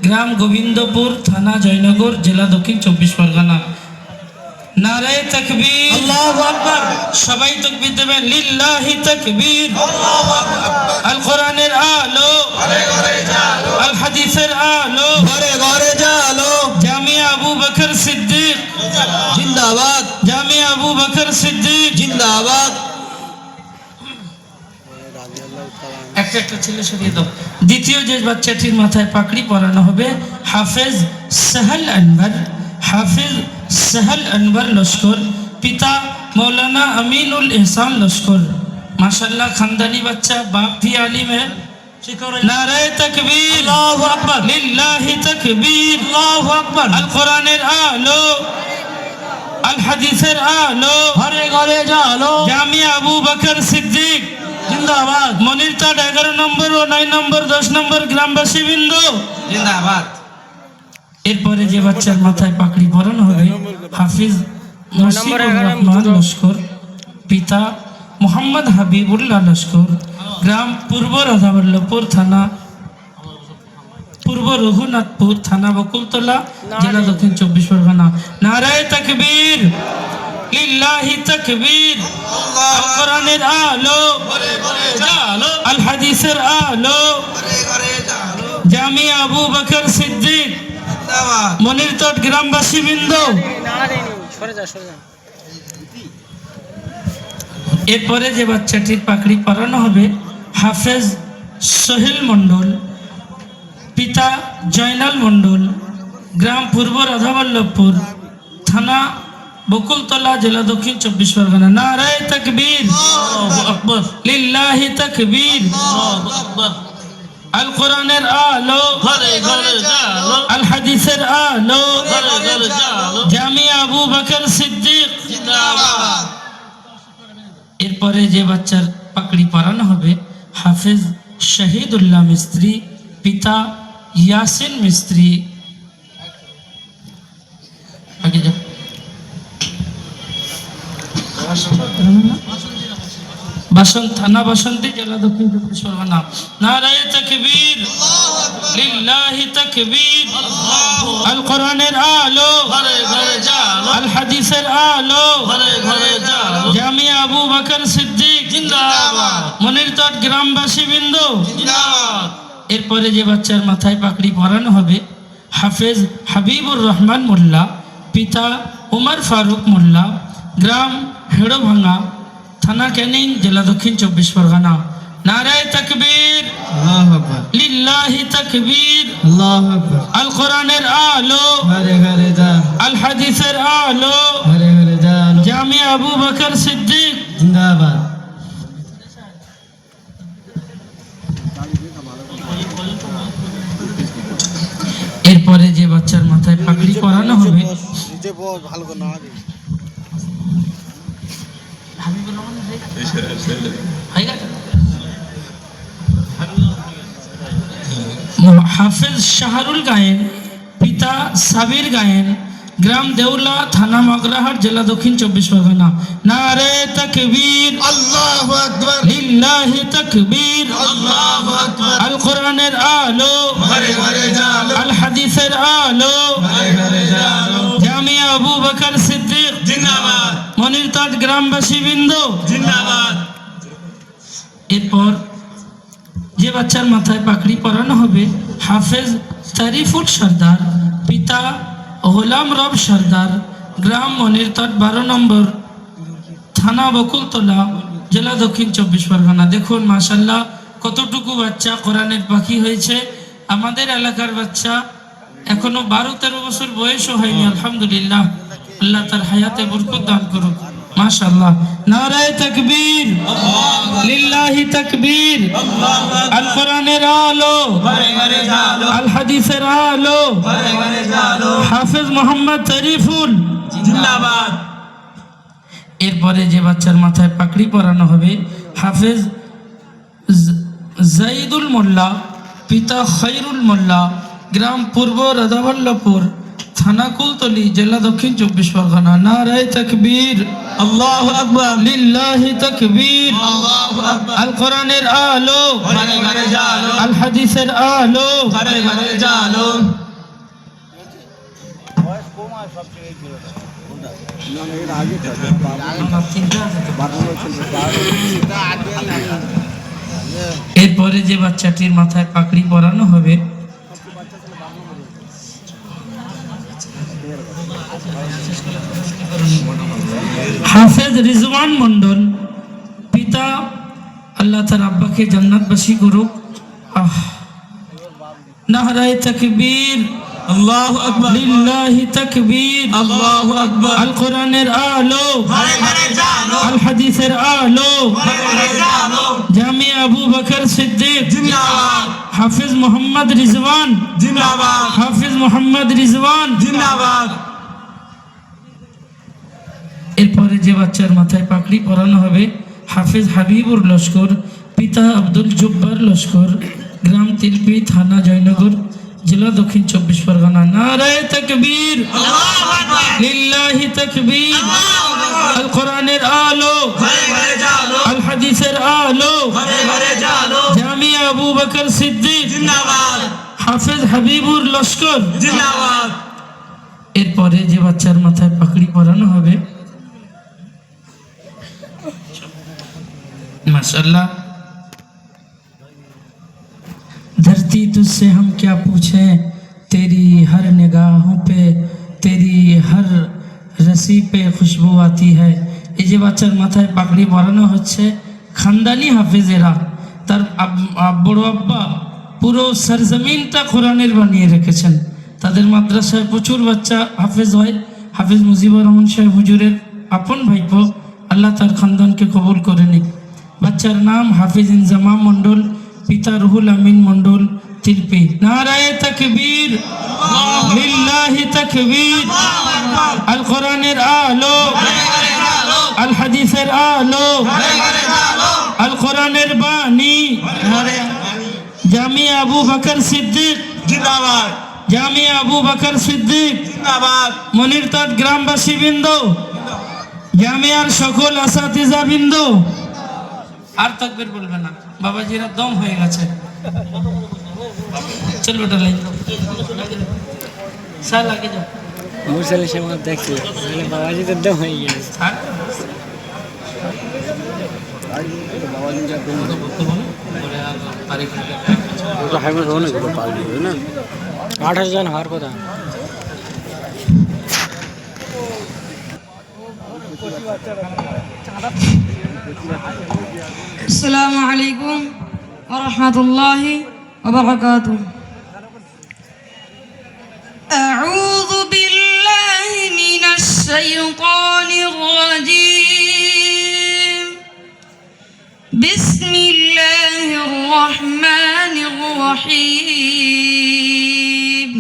গ্রাম গোবিন্দপুর, থানা জয়নগর, জেলা দক্ষিণ 24 পরগনা। নারায়ে তাকবীর, আল্লাহু আকবার। সবাই তাকবীর দেবেন। লিল্লাহি তাকবীর, আল্লাহু আকবার। আল কোরআনের আলো ঘরে ঘরে জালো, আল হাদিসের আলো ঘরে ঘরে জালো। জামিয়া আবু বকর সিদ্দিক জিন্দাবাদ, জামিয়া আবু বকর সিদ্দিক জিন্দাবাদ। একটা ছেলে সরিয়ে দাও। দ্বিতীয় যে বাচ্চাটির মাথায় পাগড়ি পরানো হবে হাফেজ সাহেল আনওয়ার, হাফেজ সাহেল আনওয়ার লস্কর, পিতা मौलाना अमीनुल एहसान लश्कर। माशाल्लाह खानदानी बच्चा, बाप भी आलिम है। नारे तकबीर, अल्लाहु अकबर। लिल्लाहि तकबीर, अल्लाहु अकबर। अल कुरानेर आलो, अल हदीसेर आलो घरे घरे जालो। जामिया आबू बकर सिद्दीक जिंदाबाद। मनिरताड 11 নম্বর ও 9 নম্বর 10 নম্বর গ্রামবাসী বৃন্দ জিন্দাবাদ। এরপরে যে বাচ্চার মাথায় পাগড়ি পরানো হবে হাফিজ মুসিবুর রহমান লস্কর, পিতা মোহাম্মদ হাবিবুল্লাহ লস্কর, গ্রাম পূর্ব রাধাবল্লভপুর, থানা পূর্ব রঘুনাথপুর, থানা বকুলতলা, জেলা দক্ষিণ 24 পরগনা। নারায়ে তাকবীর, লিল্লাহি তাকবীর। আল কোরআনের আলো ঘরে ঘরে জালো, আল হাদিসের আলো ঘরে ঘরে জালো। জামিয়া আবু বকর সিদ্দিক জিন্দাবাদ। মনিরতট গ্রামবাসী বৃন্দ এরপরে যে বাচ্চাটির পাগড়ি পরানো হবে হাফেজ সোহেল মন্ডল, পিতা জয়নাল মন্ডল, গ্রাম পূর্ব রাধাবল্লভপুর, থানা বকুলতলা, জেলা দক্ষিণ 24 পরগনা। নারায়ে তাকবীর, আল্লাহু আকবার। লিল্লাহি তাকবীর, আল্লাহু আকবার। আল কোরআনের আলো ঘরে ঘরে জালো, আল হাদিসের আলো ঘরে ঘরে জালো। জামিয়া আবু বকর সিদ্দিক জিন্দাবাদ। এরপরে যে বাচ্চার পাগড়ি পরানো হবে হাফেজ শহীদুল্লাহ মিস্ত্রি, পিতা ইয়াসিন মিস্ত্রি। আগে যাও। থানা বাসন্তী, জেলা দক্ষিণ 24 পরগনা। নারায়ে তাকবীর, লিল্লাহি তাকবীর। আল কোরআনের আলো ঘরে ঘরে জালো, আল হাদিসের আলো ঘরে ঘরে জালো। জামিয়া আবু বকর সিদ্দিক জিন্দাবাদ। মনিরতট গ্রামবাসী বৃন্দ জিন্দাবাদ। এরপরে যে বাচ্চার মাথায় পাগড়ি পরানো হবে হাফেজ হাবিবুর রহমান মোল্লা, পিতা উমর ফারুক মোল্লা, গ্রাম হেড়োভাঙ্গা, থানা ক্যানিং, জেলা দক্ষিণ 24 পরগনা। নারায়ে তাকবীর, আল্লাহু আকবার। লিল্লাহি তাকবীর, আল্লাহু আকবার। আল কোরআনের আলো ঘরে ঘরে জালো, আল হাদিসের আলো ঘরে ঘরে জালো। জামিয়া আবু বকর সিদ্দিক জিন্দাবাদ। এরপরে যে বাচ্চার মাথায় পাগড়ি পরানো হবে হাফেজ শাহরুল গায়েন, পিতা সাবির গায়েন, গ্রাম দেউলা, থানা মগরাহাট, জেলা দক্ষিণ 24 পরগনা। নারায়ে তাকবীর, আল্লাহু আকবার। লিল্লাহি তাকবীর, আল্লাহু আকবার। আল কোরআনের আলো ঘরে ঘরে জালো, আল হাদিসের আলো ঘরে ঘরে জালো। জামিয়া আবু বকর সিদ্দিক জিন্দাবাদ। মনিরতট গ্রামবাসী বৃন্দ জিন্দাবাদ। এরপর যে বাচ্চার মাথায় পাগড়ি পরানো হবে হাফেজ তারিফুল সর্দার, পিতা গোলাম রব সর্দার, গ্রাম মনিরতট 12 নম্বর, থানা বকুলতলা, জেলা দক্ষিণ 24 পরগনা। দেখুন মাশাআল্লাহ কতটুকু বাচ্চা কোরআনের পাখি হয়েছে। আমাদের এলাকার বাচ্চা এখনো 12-13 বছর বয়সও হয়নি। আলহামদুলিল্লাহ, আল্লাহ তার হায়াতে বরকত দান করুক। মাশাআল্লাহ। নারায়ে তাকবীর, লিল্লাহি তাকবীর। আল কোরআনের আলো ঘরে ঘরে জালো, আল হাদিসের আলো ঘরে ঘরে জালো। হাফেজ মোহাম্মদ তারিফুল জিন্দাবাদ। এরপরে যে বাচ্চার মাথায় পাগড়ি পরানো হবে হাফেজ জাইদুল মোল্লা, পিতা খৈরুল মোল্লা, গ্রাম পূর্ব রাধাবল্লভপুর, থানা কুলতলি, জেলা দক্ষিণ 24 পরগনা। নারায়ে তাকবীর, আল্লাহু আকবার। লিল্লাহি তাকবীর, আল্লাহু আকবার। আল কোরআনের আলো ঘরে ঘরে জালো, আল হাদিসের আলো ঘরে ঘরে জালো। এরপরে যে বাচ্চাটির মাথায় পাগড়ি পরানো হবে হাফেজ রিজওয়ান মন্ডল, পিতা আল্লাহ তার আব্বাকে জান্নাতবাসী করুক। নারায়ে তাকবীর, আল্লাহু আকবার, লিল্লাহি তাকবীর, আল্লাহু আকবার। আল কোরআনের আলো, ঘরে ঘরে জালো, আল হাদিসের আলো, ঘরে ঘরে জালো। জামিয়া আবু বকর সিদ্দিক জিন্দাবাদ, হাফেজ মোহাম্মদ রিজওয়ান, জিন্দাবাদ, হাফেজ মোহাম্মদ রিজওয়ান। জিন্দাবাদ। এরপরে যে বাচ্চার মাথায় পাগড়ি পরানো হবে হাফেজ হাবিবুর লস্কর, পিতা আব্দুল জব্বার লস্কর, গ্রাম তিলপি, থানা জয়নগর, জেলা দক্ষিণ 24 পরগনা। নারায়ে তাকবীর, আল্লাহু আকবার, লিল্লাহি তাকবীর, আল কোরআনের আলো, ঘরে ঘরে জালো, আল হাদিসের আলো, ঘরে ঘরে জালো। জামিয়া আবু বকর সিদ্দিক, জিন্দাবাদ, হাফেজ হাবিবুর লস্কর। জিন্দাবাদ। এরপরে যে বাচ্চার মাথায় পাগড়ি পরানো হবে माशाअल्लाह। धरती तुझसे हम क्या पूछें, तेरी हर निगाहों पे, तेरी हर रसी पे खुशबू आती है। এই যে বাচ্চার মাথায় পাগড়ি পরানো হচ্ছে খানদানি হাফেজেরা, তার বড় আব্বা পুরো সরজমিনটা কোরআনের বানিয়ে রেখেছেন। তাদের মাদ্রাসায় প্রচুর বাচ্চা হাফেজ হয়। হাফেজ মুজিবুর রহমান সাহেব হুজুরের আপন ভাইপো, আল্লাহ তার খানদানকে কবুল করে নিক। বাচ্চার নাম হাফিজ ইনজামাম মন্ডল, পিতা রুহুল আমিন মন্ডল, তিলপি। নারায়ে তাকবীর, লিল্লাহি তাকবীর, আল কোরআনের আলো, আল হাদিসের আলো, আল কোরআনের বাণী, জামিয়া আবু বকর সিদ্দিক, জিন্দাবাদ, জামিয়া আবু বকর সিদ্দিক, জিন্দাবাদ। মনিরতাদ গ্রামবাসী বৃন্দ, জামিয়ার সকল আসাতিজা বৃন্দ। আর তাকবীর বলবে না, বাবাজিরা দম হয়ে গেছে। চল বেটা লাইন সাল আগে যাও। মুরসালি সাহেব দেখছি বাবাজি তো দম হয়ে গেছে। না 8,000 জন হওয়ার কথা। السلام عليكم ورحمة الله وبركاته. أعوذ بالله من الشيطان الرجيم. بسم الله الرحمن الرحيم.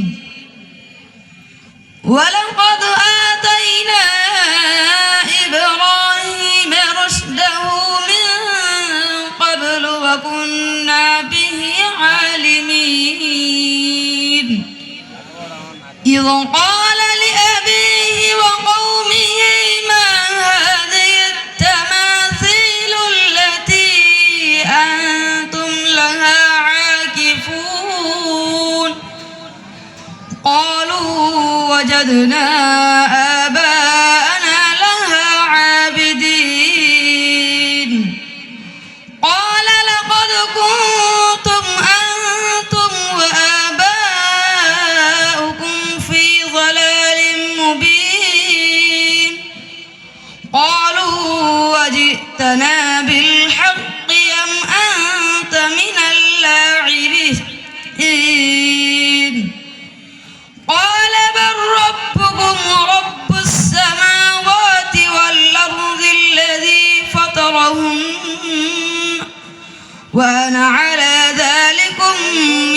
ولقد آتينا إبراهيم رشده من قبل وكنا به عالمين. إذ قال لأبيه وقومه ما هذه التماثيل التي أنتم لها عاكفون. قالوا وجدنا آباءنا لها عابدين. قال لقد كنتم أنتم وآباؤكم في ضلال مبين. قالوا وجئتنا بالحق أم أنت من اللاعبين. قال بل ربكم رب السماوات والأرض الذي فطرهن وأنا على ذلكم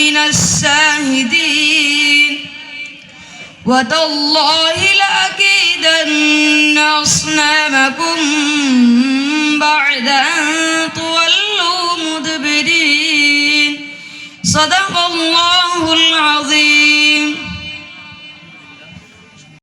من الشاهدين. وتالله لأكيدن أصنامكم بعد أن تولوا مدبرين. صدق الله العظيم.